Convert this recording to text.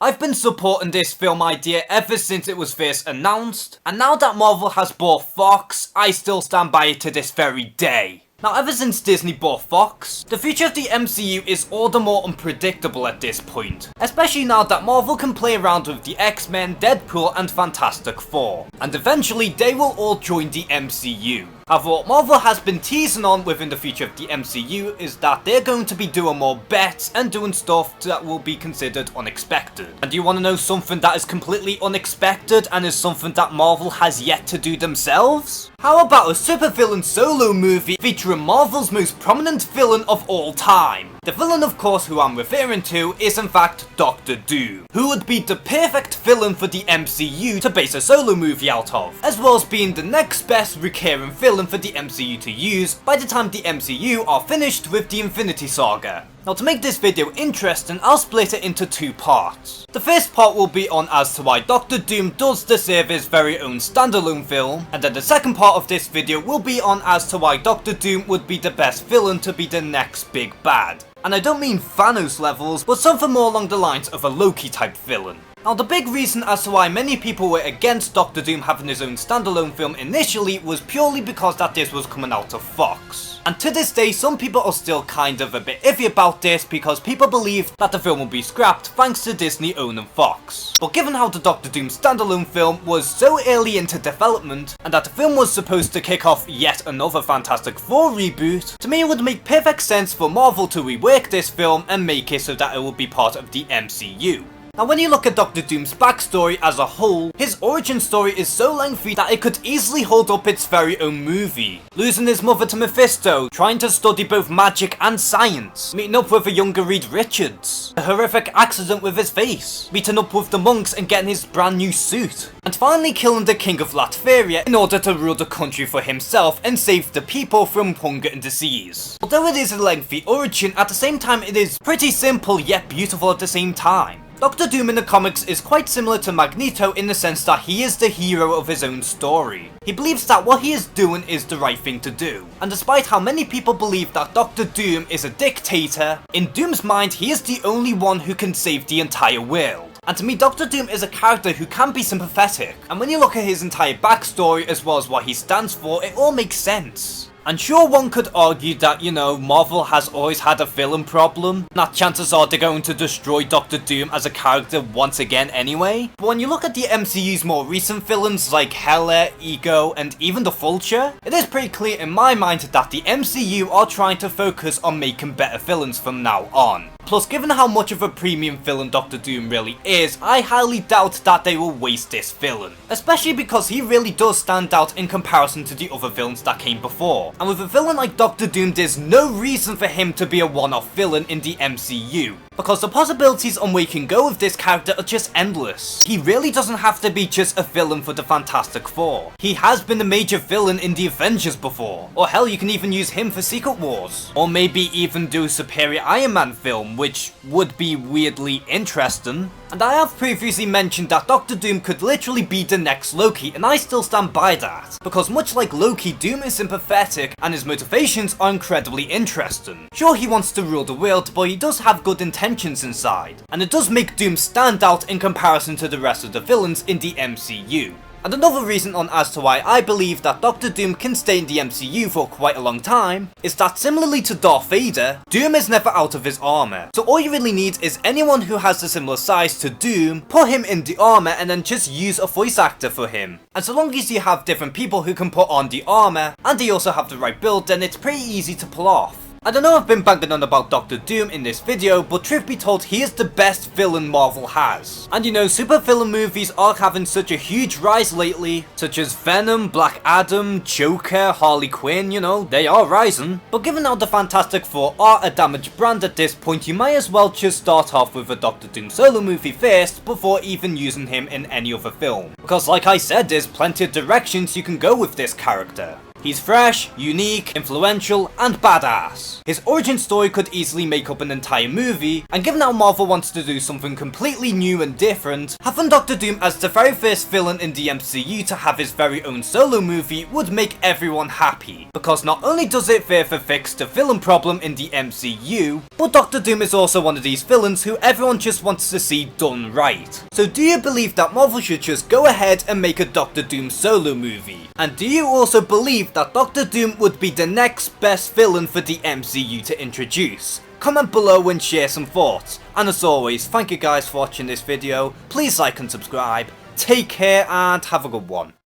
I've been supporting this film idea ever since it was first announced, and now that Marvel has bought Fox, I still stand by it to this very day. Now, ever since Disney bought Fox, the future of the MCU is all the more unpredictable at this point. Especially now that Marvel can play around with the X-Men, Deadpool and Fantastic Four. And eventually they will all join the MCU. However, what Marvel has been teasing on within the future of the MCU is that they're going to be doing more bets and doing stuff that will be considered unexpected. And do you want to know something that is completely unexpected and is something that Marvel has yet to do themselves? How about a supervillain solo movie featuring Marvel's most prominent villain of all time? The villain, of course, who I'm referring to is in fact Doctor Doom, who would be the perfect villain for the MCU to base a solo movie out of, as well as being the next best recurring villain for the MCU to use by the time the MCU are finished with the Infinity Saga. Now, to make this video interesting, I'll split it into two parts. The first part will be on as to why Doctor Doom does deserve his very own standalone film, and then the second part of this video will be on as to why Doctor Doom would be the best villain to be the next big bad. And I don't mean Thanos levels, but something more along the lines of a Loki type villain. Now, the big reason as to why many people were against Doctor Doom having his own standalone film initially was purely because that this was coming out of Fox. And to this day, some people are still kind of a bit iffy about this because people believe that the film will be scrapped thanks to Disney owning Fox. But given how the Doctor Doom standalone film was so early into development, and that the film was supposed to kick off yet another Fantastic Four reboot, to me it would make perfect sense for Marvel to rework this film and make it so that it will be part of the MCU. Now, when you look at Doctor Doom's backstory as a whole, his origin story is so lengthy that it could easily hold up its very own movie. Losing his mother to Mephisto, trying to study both magic and science, meeting up with a younger Reed Richards, a horrific accident with his face, meeting up with the monks and getting his brand new suit, and finally killing the King of Latveria in order to rule the country for himself and save the people from hunger and disease. Although it is a lengthy origin, at the same time it is pretty simple yet beautiful at the same time. Doctor Doom in the comics is quite similar to Magneto in the sense that he is the hero of his own story. He believes that what he is doing is the right thing to do. And despite how many people believe that Doctor Doom is a dictator, in Doom's mind he is the only one who can save the entire world. And to me, Doctor Doom is a character who can be sympathetic. And when you look at his entire backstory as well as what he stands for, it all makes sense. And sure, one could argue that, Marvel has always had a villain problem, that chances are they're going to destroy Doctor Doom as a character once again anyway. But when you look at the MCU's more recent villains like Hela, Ego, and even the Vulture, it is pretty clear in my mind that the MCU are trying to focus on making better villains from now on. Plus, given how much of a premium villain Doctor Doom really is, I highly doubt that they will waste this villain. Especially because he really does stand out in comparison to the other villains that came before. And with a villain like Doctor Doom, there's no reason for him to be a one-off villain in the MCU. Because the possibilities on where you can go with this character are just endless. He really doesn't have to be just a villain for the Fantastic Four. He has been a major villain in the Avengers before. Or hell, you can even use him for Secret Wars. Or maybe even do a Superior Iron Man film, which would be weirdly interesting. And I have previously mentioned that Doctor Doom could literally be the next Loki, and I still stand by that. Because much like Loki, Doom is sympathetic, and his motivations are incredibly interesting. Sure, he wants to rule the world, but he does have good intentions inside. And it does make Doom stand out in comparison to the rest of the villains in the MCU. And another reason on as to why I believe that Doctor Doom can stay in the MCU for quite a long time is that similarly to Darth Vader, Doom is never out of his armor. So all you really need is anyone who has a similar size to Doom, put him in the armor and then just use a voice actor for him. And so long as you have different people who can put on the armor, and they also have the right build, then it's pretty easy to pull off. I don't know, I've been banging on about Doctor Doom in this video, but truth be told, he is the best villain Marvel has. And super villain movies are having such a huge rise lately, such as Venom, Black Adam, Joker, Harley Quinn, they are rising. But given how the Fantastic Four are a damaged brand at this point, you might as well just start off with a Doctor Doom solo movie first, before even using him in any other film. Because like I said, there's plenty of directions you can go with this character. He's fresh, unique, influential, and badass. His origin story could easily make up an entire movie, and given how Marvel wants to do something completely new and different, having Doctor Doom as the very first villain in the MCU to have his very own solo movie would make everyone happy, because not only does it therefore fix the villain problem in the MCU, but Doctor Doom is also one of these villains who everyone just wants to see done right. So do you believe that Marvel should just go ahead and make a Doctor Doom solo movie? And do you also believe that Doctor Doom would be the next best villain for the MCU to introduce? Comment below and share some thoughts. And as always, thank you guys for watching this video. Please like and subscribe. Take care and have a good one.